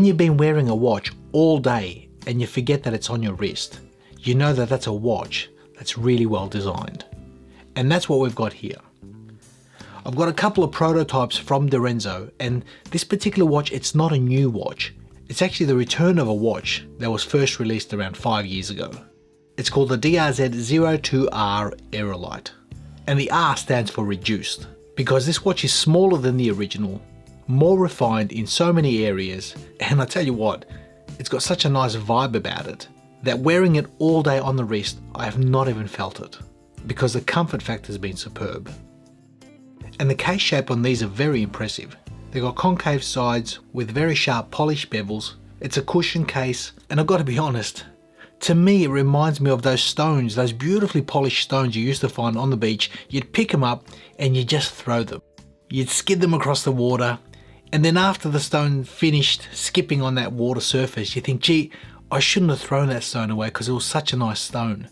When you've been wearing a watch all day and you forget that it's on your wrist, you know that that's a watch that's really well designed. And that's what we've got here. I've got a couple of prototypes from Dorenzo, and this particular watch, it's not a new watch. It's actually the return of a watch that was first released around 5 years ago. It's called the DRZ02R Aerolite. And the R stands for reduced, because this watch is smaller than the original, more refined in so many areas, and I tell you what, it's got such a nice vibe about it that wearing it all day on the wrist, I have not even felt it, because the comfort factor has been superb. And the case shape on these are very impressive. They've got concave sides with very sharp polished bevels. It's a cushion case, and I've got to be honest, to me it reminds me of those stones, those beautifully polished stones you used to find on the beach. You'd pick them up and you just throw them. You'd skid them across the water, and then after the stone finished skipping on that water surface, you think, gee, I shouldn't have thrown that stone away because it was such a nice stone.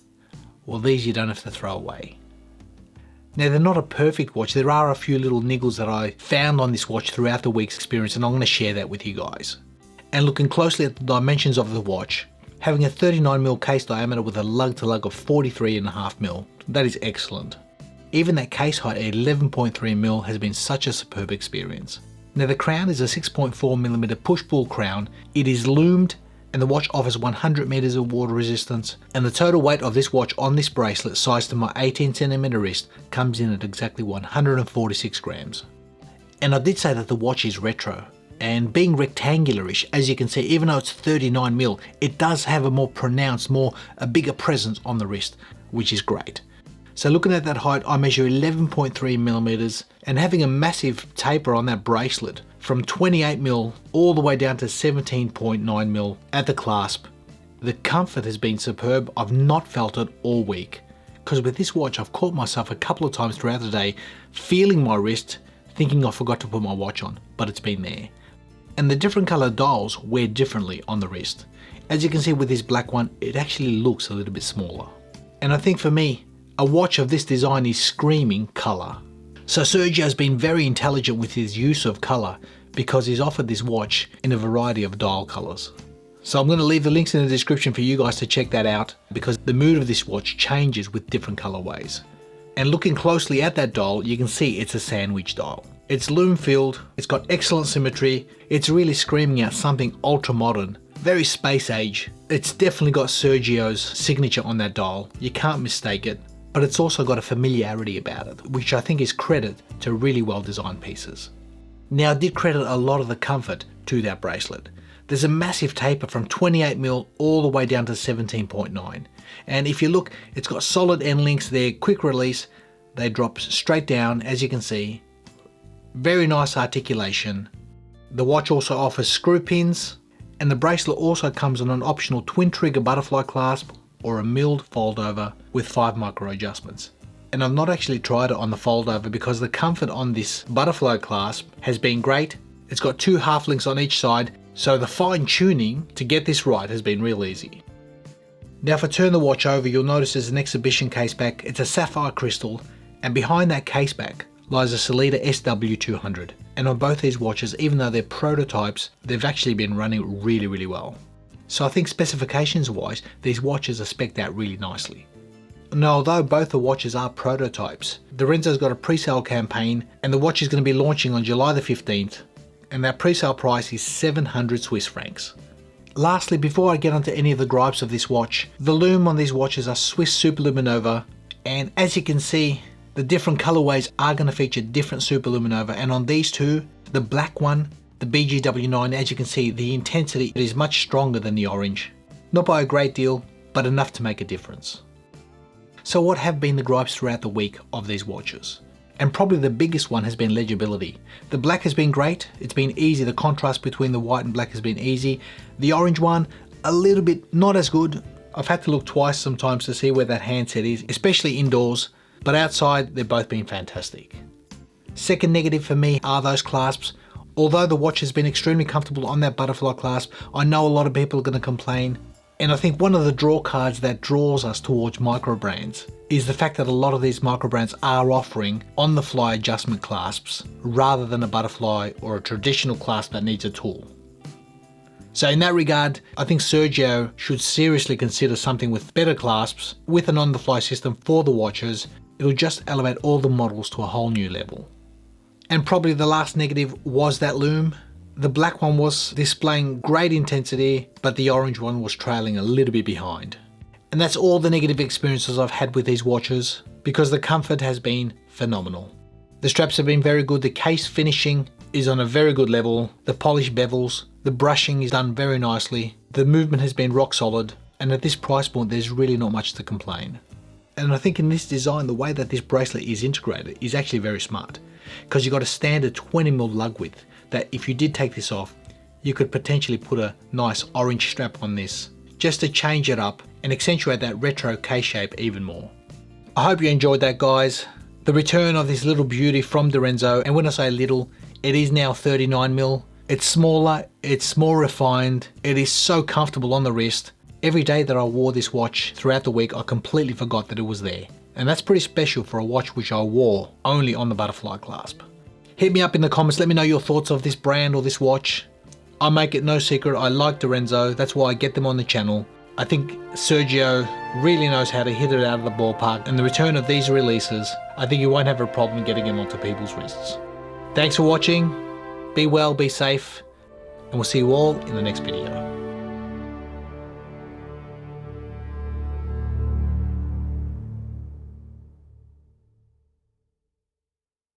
Well, these you don't have to throw away. Now, they're not a perfect watch. There are a few little niggles that I found on this watch throughout the week's experience, and I'm going to share that with you guys. And looking closely at the dimensions of the watch, having a 39mm case diameter with a lug-to-lug of 43.5mm, that is excellent. Even that case height at 11.3mm has been such a superb experience. Now, the crown is a 6.4mm push-pull crown. It is loomed, and the watch offers 100 meters of water resistance, and the total weight of this watch on this bracelet sized to my 18cm wrist comes in at exactly 146 grams. And I did say that the watch is retro, and being rectangularish, as you can see, even though it's 39mm, it does have a more pronounced, a bigger presence on the wrist, which is great. So looking at that height, I measure 11.3mm, and having a massive taper on that bracelet from 28mm all the way down to 17.9mm at the clasp. The comfort has been superb. I've not felt it all week, because with this watch I've caught myself a couple of times throughout the day feeling my wrist, thinking I forgot to put my watch on, but it's been there. And the different colored dials wear differently on the wrist. As you can see with this black one, it actually looks a little bit smaller. And I think for me, a watch of this design is screaming color. So Sergio's been very intelligent with his use of color, because he's offered this watch in a variety of dial colors. So I'm going to leave the links in the description for you guys to check that out, because the mood of this watch changes with different colorways. And looking closely at that dial, you can see it's a sandwich dial. It's loom filled, it's got excellent symmetry, it's really screaming out something ultra modern, very space age. It's definitely got Sergio's signature on that dial, you can't mistake it. But it's also got a familiarity about it, which I think is credit to really well designed pieces. Now, I did credit a lot of the comfort to that bracelet. There's a massive taper from 28mm all the way down to 17.9. And if you look, it's got solid end links there, quick release. They drop straight down, as you can see. Very nice articulation. The watch also offers screw pins, and the bracelet also comes on an optional twin trigger butterfly clasp or a milled fold over with 5 micro adjustments. And I've not actually tried it on the fold over because the comfort on this butterfly clasp has been great. It's got 2 half links on each side, so the fine tuning to get this right has been real easy. Now if I turn the watch over, you'll notice there's an exhibition case back. It's a sapphire crystal, and behind that case back lies a Sellita SW200. And on both these watches, even though they're prototypes, they've actually been running really, really well. So I think specifications wise, these watches are spec'd out really nicely. Now, although both the watches are prototypes, Dorenzo's got a pre-sale campaign, and the watch is going to be launching on July the 15th, and that pre-sale price is 700 Swiss francs. Lastly, before I get onto any of the gripes of this watch, the loom on these watches are Swiss Superluminova, and as you can see, the different colorways are going to feature different Superluminova, and on these two, the black one, the BGW9, as you can see, the intensity is much stronger than the orange. Not by a great deal, but enough to make a difference. So what have been the gripes throughout the week of these watches? And probably the biggest one has been legibility. The black has been great, it's been easy, the contrast between the white and black has been easy. The orange one, a little bit not as good. I've had to look twice sometimes to see where that handset is, especially indoors, but outside they've both been fantastic. Second negative for me are those clasps. Although the watch has been extremely comfortable on that butterfly clasp, I know a lot of people are going to complain. And I think one of the draw cards that draws us towards micro brands is the fact that a lot of these micro brands are offering on-the-fly adjustment clasps rather than a butterfly or a traditional clasp that needs a tool. So in that regard, I think Sergio should seriously consider something with better clasps, with an on-the-fly system for the watches. It'll just elevate all the models to a whole new level. And probably the last negative was that lume. The black one was displaying great intensity, but the orange one was trailing a little bit behind. And that's all the negative experiences I've had with these watches, because the comfort has been phenomenal. The straps have been very good, the case finishing is on a very good level, the polished bevels, the brushing is done very nicely, the movement has been rock solid, and at this price point there's really not much to complain. And I think in this design, the way that this bracelet is integrated is actually very smart, because you've got a standard 20mm lug width that if you did take this off, you could potentially put a nice orange strap on this, just to change it up and accentuate that retro case shape even more. I hope you enjoyed that, guys. The return of this little beauty from Dorenzo, and when I say little, it is now 39mm. It's smaller, it's more refined, it is so comfortable on the wrist. Every day that I wore this watch throughout the week, I completely forgot that it was there. And that's pretty special for a watch which I wore only on the butterfly clasp. Hit me up in the comments, let me know your thoughts of this brand or this watch. I make it no secret, I like Dorenzo, that's why I get them on the channel. I think Sergio really knows how to hit it out of the ballpark, and the return of these releases, I think you won't have a problem getting them onto people's wrists. Thanks for watching, be well, be safe, and we'll see you all in the next video.